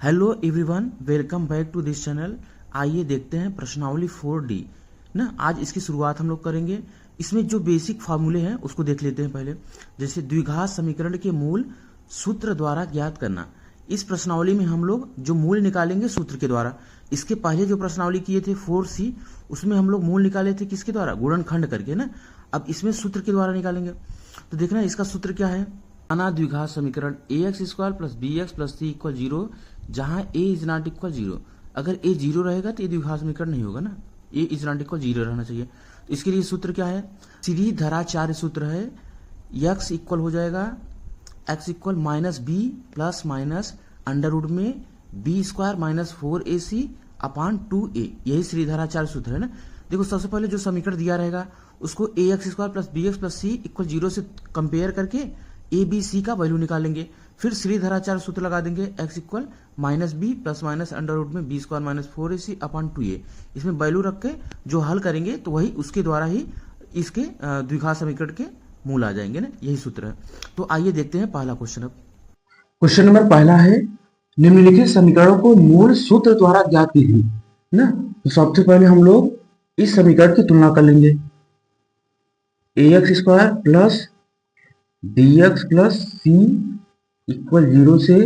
Hello everyone, welcome back to this channel. आइए देखते हैं प्रश्नावली 4D ना। आज इसकी शुरुआत हम लोग करेंगे। इसमें जो बेसिक फार्मूले हैं उसको देख लेते हैं पहले। जैसे द्विघात समीकरण के मूल सूत्र द्वारा ज्ञात करना। इस प्रश्नावली में हम लोग जो मूल निकालेंगे सूत्र के द्वारा। इसके पहले जो प्रश्नावली किए थे 4C, उसमें हम लोग मूल निकाले थे किसके द्वारा? गुणनखंड करके ना। अब इसमें सूत्र के द्वारा निकालेंगे। तो देखना इसका सूत्र क्या है। माना द्विघात समीकरण ax² plus bx plus c equal 0, जहां a इज नॉट इक्वल 0। अगर a 0 रहेगा तो ये द्विघात समीकरण नहीं होगा ना। a इज नॉट इक्वल 0 रहना चाहिए। तो इसके लिए सूत्र क्या है? सीरीधराचार्य सूत्र है। x इक्वल हो जाएगा x equal minus b plus minus under root में b² माइनस 4ac अपान 2a। यही श्रीधराचार्य सूत्र है ना। देखो सबसे पहले जो समीकरण दिया रहेगा उसको ax² plus bx plus c equal 0 से कंपेयर करके ए बी सी का वैल्यू निकालेंगे। फिर श्रीधराचार्य सूत्र लगा देंगे x equal minus b plus minus under root में b² माइनस 4ac अपान 2a। इसमें वैल्यू रख के जो हल करेंगे तो वही उसके द्वारा ही इसके द्विघात समीकरण के मूल आ जाएंगे ना। यही सूत्र है। तो आइए देखते हैं पहला क्वेश्चन। अब क्वेश्चन नंबर पहला है, निम्नलिखित समीकरणों को मूल सूत्र द्वारा ज्ञात कीजिए ना। तो सबसे पहले हम लोग इस समीकरण की तुलना कर लेंगे। ax² plus bx plus c equal 0 से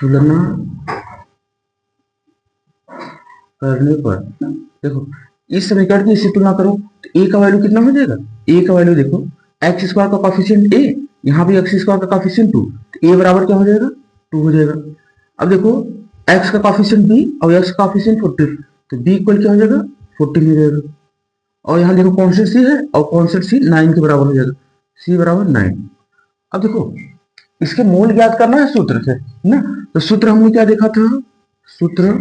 तुलना करने पर देखो इस समीकरण की इससे तुलना करो तो a का वैल्यू कितना हो जाएगा? a का वैल्यू देखो, x² का कॉफिशिएंट a, यहाँ भी x² का कॉफिशिएंट 2, तो a बराबर क्या हो जाएगा? 2 हो जाएगा। अब देखो x का कॉफिशिएंट b और x का कॉफिशिएंट 14, तो b इक्वल क्या हो जाएगा? 14 हो जाएगा। और यहाँ देखो कॉन्स्टेंट c है और कॉन्स्टेंट c 9 के बराबर हो जाएगा, c बराबर 9। अब देखो इसके मूल ज्ञात करना है सूत्र से ना। तो सूत्र हमने क्या देखा था? सूत्र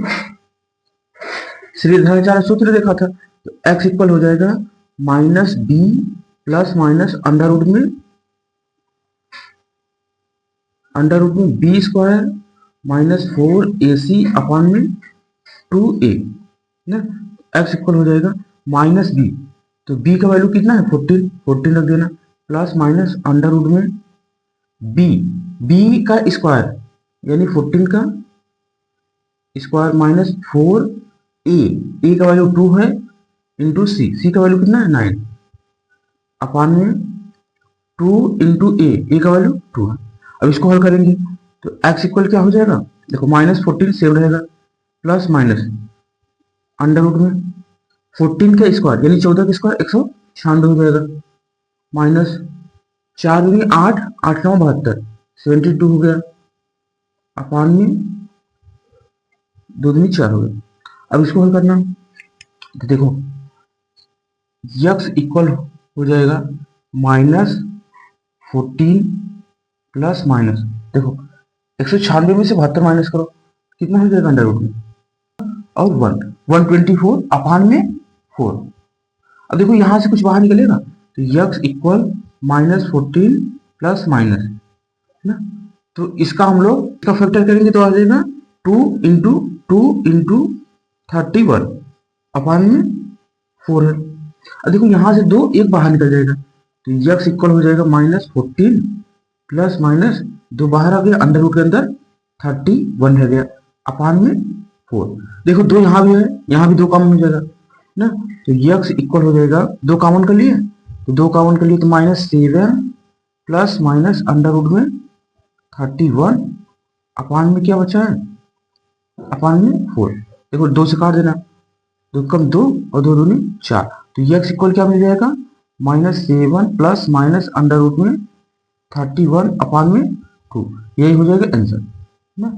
श्रीधराचार्य सूत्र देखा था। तो x इक्वल हो जाएगा minus b plus minus under root में b² माइनस 4ac अपान में 2a ना। x इक्वल हो जाएगा माइनस बी, तो b का वैल्यू कितना है? 14 रख देना, प्लस माइनस अंडर रूट में b का स्क्वायर यानी 14 का स्क्वायर माइनस 4a का वैल्यू 2 है इंटू c का वैल्यू कितना है? 9 अपान में 2 इंटू a का वैल्यू 2 है। अब इसको हल करेंगे तो x इक्वल क्या हो जाएगा? देखो माइनस 14 सेव रहेगा, प्लस माइनस अंडर रूट में 14 का स्क्वायर यानी 14 का स्क्वायर 196 हो जाएगा, माइनस 4 दूनी 8, 8 9 72, 72 हो गया, अपान में 2 दूनी 4 हो गया। अब इसको हल करना तो देखो x इक्वल हो जाएगा माइनस 14 प्लस माइनस, देखो 196 में से 72 माइनस करो कितना हो जाएगा? अंडर रूट में और 124 अपान में 4। अब देखो यहां से कुछ बाहर निकलेगा तो x equal minus 14 plus minus ना। तो इसका हम लोग इसका फैक्टर करेंगे तो आ जाएगा 2 इंटू 31 अपान में 4 है। अब देखो यहां से 2 एक बाहर निकल जाएगा तो x इक्वल हो जाएगा माइनस 14 प्लस माइनस 2 बाहर आ गया, अंडर रूट के अंदर 31 रह गया, अपान में 4। देखो 2 यहाँ भी है, यहाँ भी 2 कॉमन हो जाएगा ना। तो x इक्वल हो जाएगा 2 कॉमन कर लिए, तो 2 कॉमन कर लिए तो minus 7 plus minus under root में 31 अपान में क्या बचा है? अपान में 4। देखो 2 से काट देना, 2 कम 2 और 2 दूनी 4, तो x इक्वल क्या मिल जाएगा? Minus 7 plus minus under root में 31 अपान में 2। यही हो जाएगा आंसर ना।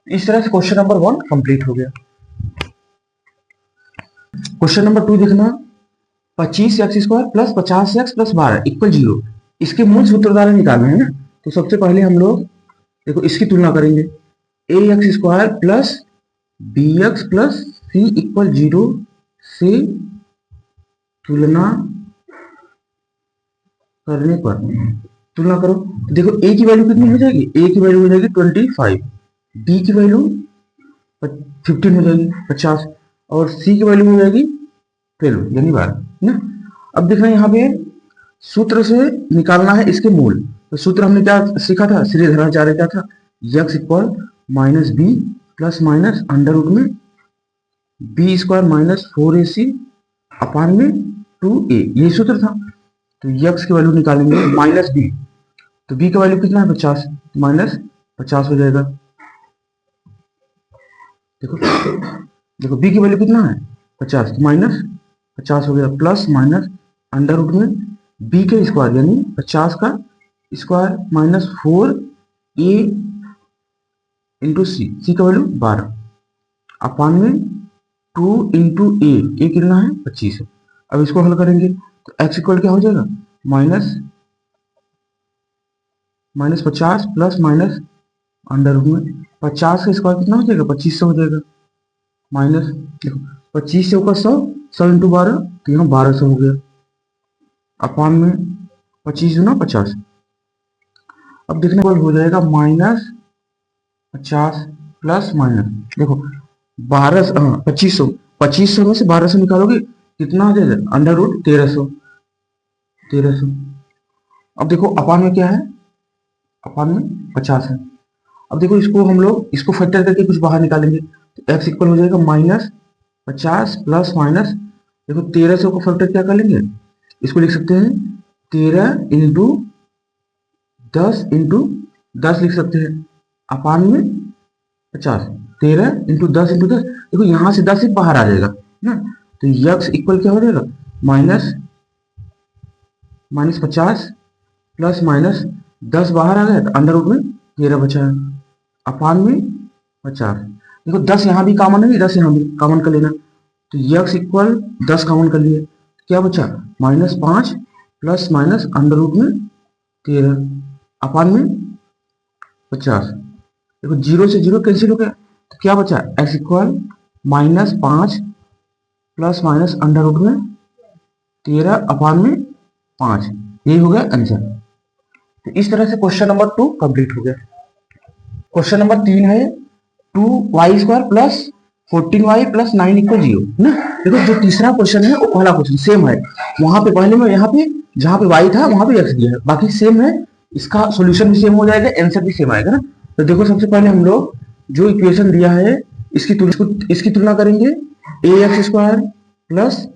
इस तरह से क्वेश्चन नंबर 1 कंप्लीट हो गया। क्वेश्चन नंबर 2 देखना, 25x² plus 50x plus 12 equal 0। इसके मूल सूत्र द्वारा निकालना है ना। तो सबसे पहले हम लोग देखो इसकी तुलना करेंगे। ax² plus bx plus c equal 0 से तुलना करने पर तुलना करो। देखो a की वैल्यू कितनी हो जाएगी? a की वैल्यू हो जाएगी 25, b की वैल्यू 15 हो जाएगी 50, और c की वैल्यू हो जाएगी 12 यानी 12 ना। अब देखना यहाँ पे सूत्र से निकालना है इसके मूल। तो सूत्र हमने क्या सीखा था? श्रीधराचार्य क्या था? X equal minus b plus minus under root में b square minus 4ac upon में 2a, ये सूत्र था। तो यक्स की वैल्यू निकालेंगे माइनस बी, तो बी का वैल्यू कितना है 50, माइनस 50 हो जाएगा। देखो देखो बी की वैल्यू कितना है 50, तो माइनस 50 हो गया, प्लस माइनस अंडर रूट में बी के स्क्वायर यानी 50 का स्क्वायर माइनस 4a इंटू सी का वैल्यू 12 अपान में 2 इंटू ए कितना है 25 है। अब इसको हल करेंगे तो एक्स इक्वल क्या हो जाएगा minus 50 plus minus under root में 50 का स्क्वायर कितना हो जाएगा 2500 हो जाएगा, माइनस देखो 25 से होगा 100 इंटू 12 तो यहाँ 1200 हो गया अपान में 25 गुना 50। अब देखने पर हो जाएगा माइनस 50 प्लस माइनस देखो 2500 में से 1200 निकालोगे कितना हो जाएगा अंडर रूट 1300। अब देखो अपान में क्या है, अपान में 50 है। अब देखो इसको हम लोग इसको फैक्टर करके कुछ बाहर निकालेंगे तो एक्स इक्वल हो जाएगा माइनस 50 प्लस माइनस देखो 1300 को फैक्टर क्या कर लेंगे, इसको लिख सकते हैं 13 इंटू 10 लिख सकते हैं अपान में 50, 13 इंटू 10 देखो यहां से 10 बाहर आ जाएगा ना, तो यक्स इक्वल क्या हो जाएगा माइनस 50 प्लस माइनस 10 बाहर आ गया तो अंडर रूट में 13 बचा है अपान में 50। देखो 10 यहाँ भी कॉमन है, 10 यहाँ भी कॉमन कर लेना, तो यक्स इक्वल 10 कॉमन कर लिए क्या बचा minus 5 plus minus under root में 13 अपान में 50। देखो 0 से 0 कैंसिल हो गया तो क्या बचा x equal minus 5 plus minus under root में 13 अपान में 5, यही हो गया आंसर। तो इस तरह से क्वेश्चन नंबर 2 कंप्लीट हो गया। क्वेश्चन नंबर 3 है 2y square plus 14y plus 9 equal 0 ना। देखो जो तीसरा क्वेश्चन है वो पहला क्वेश्चन सेम है, वहां पे पहले में यहाँ पे जहां पे y था वहां पे x दिया है, बाकी सेम है, इसका सॉल्यूशन भी सेम हो जाएगा, आंसर भी सेम आएगा ना। तो देखो सबसे पहले हम लोग जो इक्वेशन दिया है इसकी तुलना करेंगे ax square plus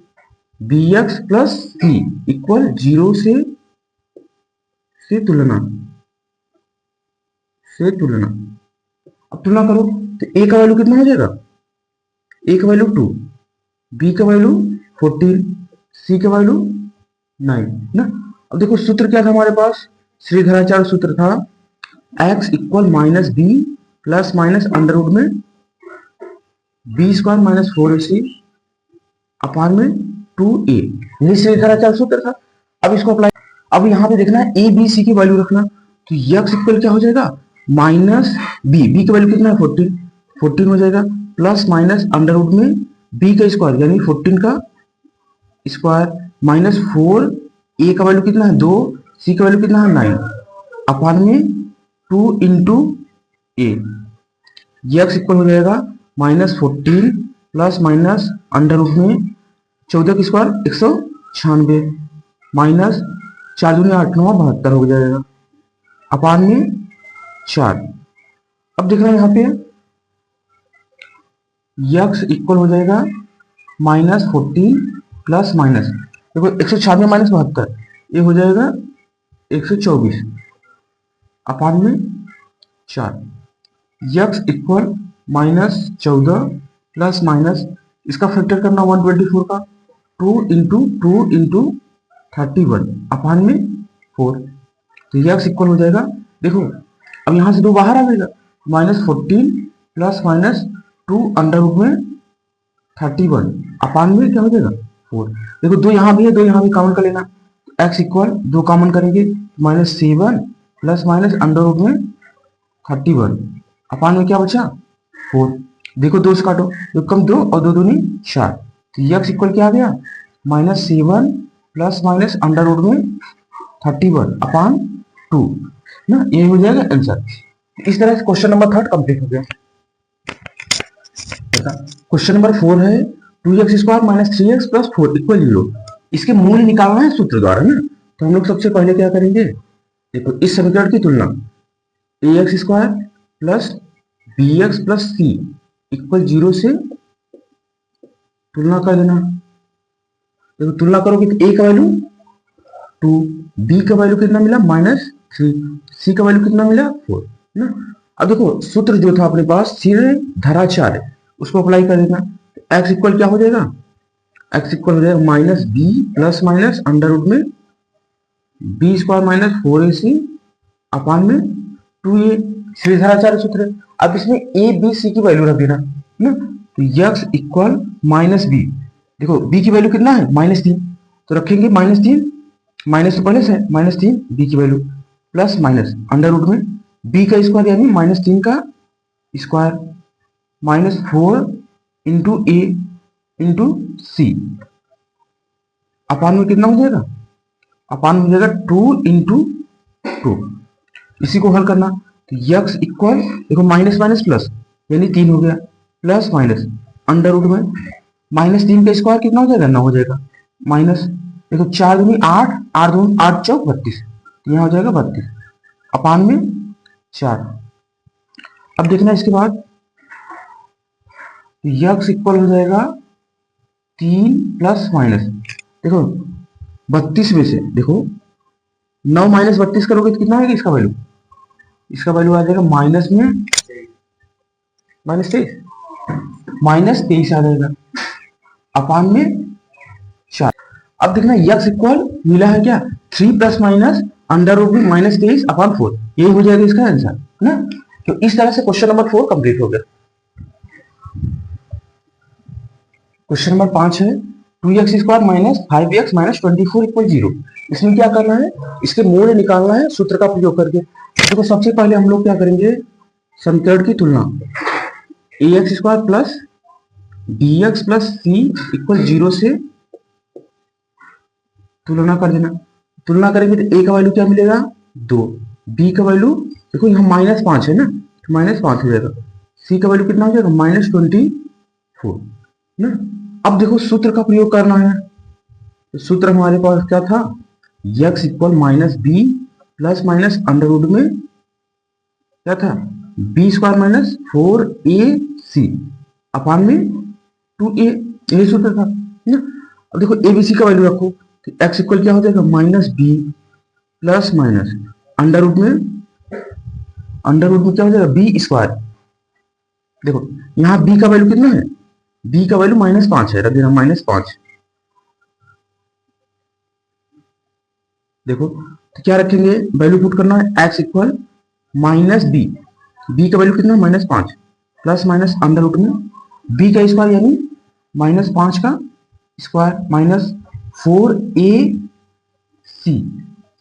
bx plus c equal 0 से तुलना अब तुलना करो तो a का वैल्यू कितना हो जाएगा, a का वैल्यू 2, b का वैल्यू 14, c का वैल्यू 9 ना। अब देखो सूत्र क्या था हमारे पास, श्रीधराचार्य सूत्र था x equal minus b plus minus under root में b square minus 4ac upon में 2a, ये श्रीधराचार्य सूत्र था। अब इसको अप्लाई, अब यहाँ पे देखना है a b c की वैल्यू रखना, तो x इक्वल क्या हो जाएगा माइनस b का वैल्यू कितना है 14 हो जाएगा प्लस माइनस अंडर रूट में b का स्क्वायर यानी 14 का स्क्वायर माइनस 4, a का वैल्यू कितना है 2, c का वैल्यू कितना है 9 अपान में 2 इंटू ए, x इक्वल हो जाएगा minus 14 plus minus under root में 14 का स्क्वायर 196 माइनस 4 दूनी 8 9 72 हो जाएगा अपान में 4। अब देखना यहाँ पे x इक्वल हो जाएगा माइनस 14 प्लस माइनस देखो 196 माइनस 72 ये हो जाएगा 124 अपान में 4, x equal minus 14 plus minus इसका फैक्टर करना 124 का 2 इंटू 31 अपान में 4, तो x इक्वल हो जाएगा देखो अब यहां से 2 बाहर आ जाएगा minus 14 plus minus 2 under root में 31 अपान में क्या हो जाएगा 4। देखो 2 यहाँ भी है 2 यहाँ भी कॉमन कर लेना, x इक्वल 2 कॉमन करेंगे minus 7 plus minus under root में 31 अपान में क्या बचा 4। देखो 2 से काटो 2 कम 2 और 2 दूनी 4, तो x इक्वल क्या आ गया minus 7 plus minus under root में 31 अपान 2 ना, ये हो जाएगा आंसर। इस तरह से क्वेश्चन नंबर 3 कंप्लीट हो गया। क्वेश्चन नंबर 4 है 2x square minus 3x plus 4 equal 0, इसके मूल्य निकालना है सूत्र द्वारा ना। तो हम लोग सबसे पहले क्या करेंगे, देखो इस समीकरण की तुलना ax square plus B X plus C equal 0 से तुलना कर देना। देखो तुलना करोगे तो ए का वैल्यू 2, बी का वैल्यू कितना मिला -3, सी का वैल्यू कितना मिला 4 ना। अब देखो सूत्र जो था अपने पास सीधे धराचार उसको अप्लाई कर देना। एक्स इक्वल क्या हो जाएगा, एक्स इक्वल हो जाएगा minus b plus minus under root में b square minus 4ac upon में 2a, सीधे धराचार सूत्र है। अब इसमें ए बी सी की वैल्यू रख देना ना, तो एक्स इक्वल माइनस बी, देखो बी की वैल्यू कितना है -3, तो रखेंगे -3, माइनस तो पहले से -3 बी की value plus minus under root में बी का स्क्वायर यानी -3 का square -4 into a into c upon में कितना हो जाएगा, अपान में हो जाएगा 2 इंटू 2। इसी को हल करना तो यक्स इक्वल देखो माइनस माइनस प्लस यानी 3 हो गया प्लस माइनस अंडर रूट में -3 का स्क्वायर कितना हो जाएगा 9 हो जाएगा माइनस देखो 4 दूनी 8, 8 दूनी 8 चौक 32, तो यहाँ हो जाएगा 32 अपान में 4। अब देखना इसके बाद यक्स इक्वल हो जाएगा 3 प्लस माइनस देखो 32 में से देखो 9 माइनस 32 करोगे तो कितना आएगा इसका वैल्यू, इसका वैल्यू आ जाएगा माइनस में -23 आ जाएगा अपान में 4। अब देखना यक्स इक्वल मिला है क्या 3 प्लस माइनस अंडर रूट में -23 अपान 4, यही हो जाएगा इसका आंसर ना। तो इस तरह से क्वेश्चन नंबर 4 कंप्लीट हो गया। क्वेश्चन नंबर 5 है 2x square minus 5x minus 24 equal 0। इसमें क्या करना है, इसके मूल निकालना है सूत्र का प्रयोग करके। देखो सबसे पहले हम लोग क्या करेंगे, समीकरण की तुलना ax square plus bx plus C equal 0 से तुलना कर देना। तुलना करेंगे तो a का वैल्यू क्या मिलेगा 2, b का वैल्यू देखो यहाँ -5 है ना, तो -5 हो जाएगा, c का वैल्यू कितना हो जाएगा -24 ना। अब देखो सूत्र का प्रयोग करना है, तो सूत्र हमारे पास क्या था x equal minus b plus minus under root में क्या था B square minus 4ac upon में 2a, यही सूत्र था ना। अब देखो abc का वैल्यू रखो तो x इक्वल क्या हो जाएगा -b plus minus under root में क्या हो जाएगा बी स्क्वायर। देखो यहाँ b का वैल्यू कितना है, b का वैल्यू -5 है, रख देना -5। देखो तो क्या रखेंगे, वैल्यू पुट करना है x equal minus b, b का वैल्यू कितना है -5 प्लस माइनस अंडर रूट में b का स्क्वायर यानी -5 का स्क्वायर माइनस 4ac,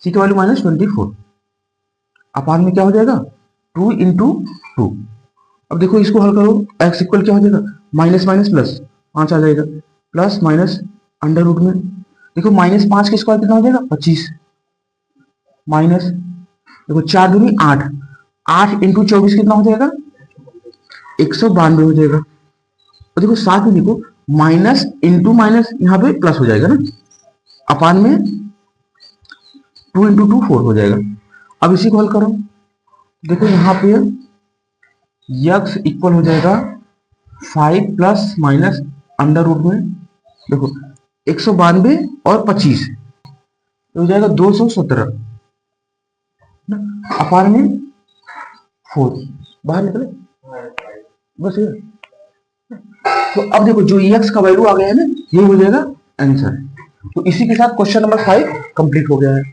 c का वैल्यू -24 अपान में क्या हो जाएगा 2 इंटू 2। अब देखो इसको हल करो, x इक्वल क्या हो जाएगा माइनस माइनस प्लस 5 आ जाएगा प्लस माइनस अंडर रूट में देखो -5 का स्क्वायर कितना हो जाएगा 25 माइनस देखो 4 दूनी 8, 8 इंटू 24 कितना हो जाएगा 192 हो जाएगा। और देखो साथ में देखो माइनस इंटू माइनस यहाँ पे प्लस हो जाएगा ना, अपान में 2 इंटू 2 4 हो जाएगा। अब इसी को हल करो, देखो यहाँ पे यक्स इक्वल हो जाएगा 5 प्लस माइनस अंडर रूट में देखो 192 और 25 हो जाएगा 217 अपान में 4 बाहर निकले बस ये। तो अब देखो जो एक्स का वैल्यू आ गया है ना, ये हो जाएगा आंसर। तो इसी के साथ क्वेश्चन नंबर 5 कंप्लीट हो गया है।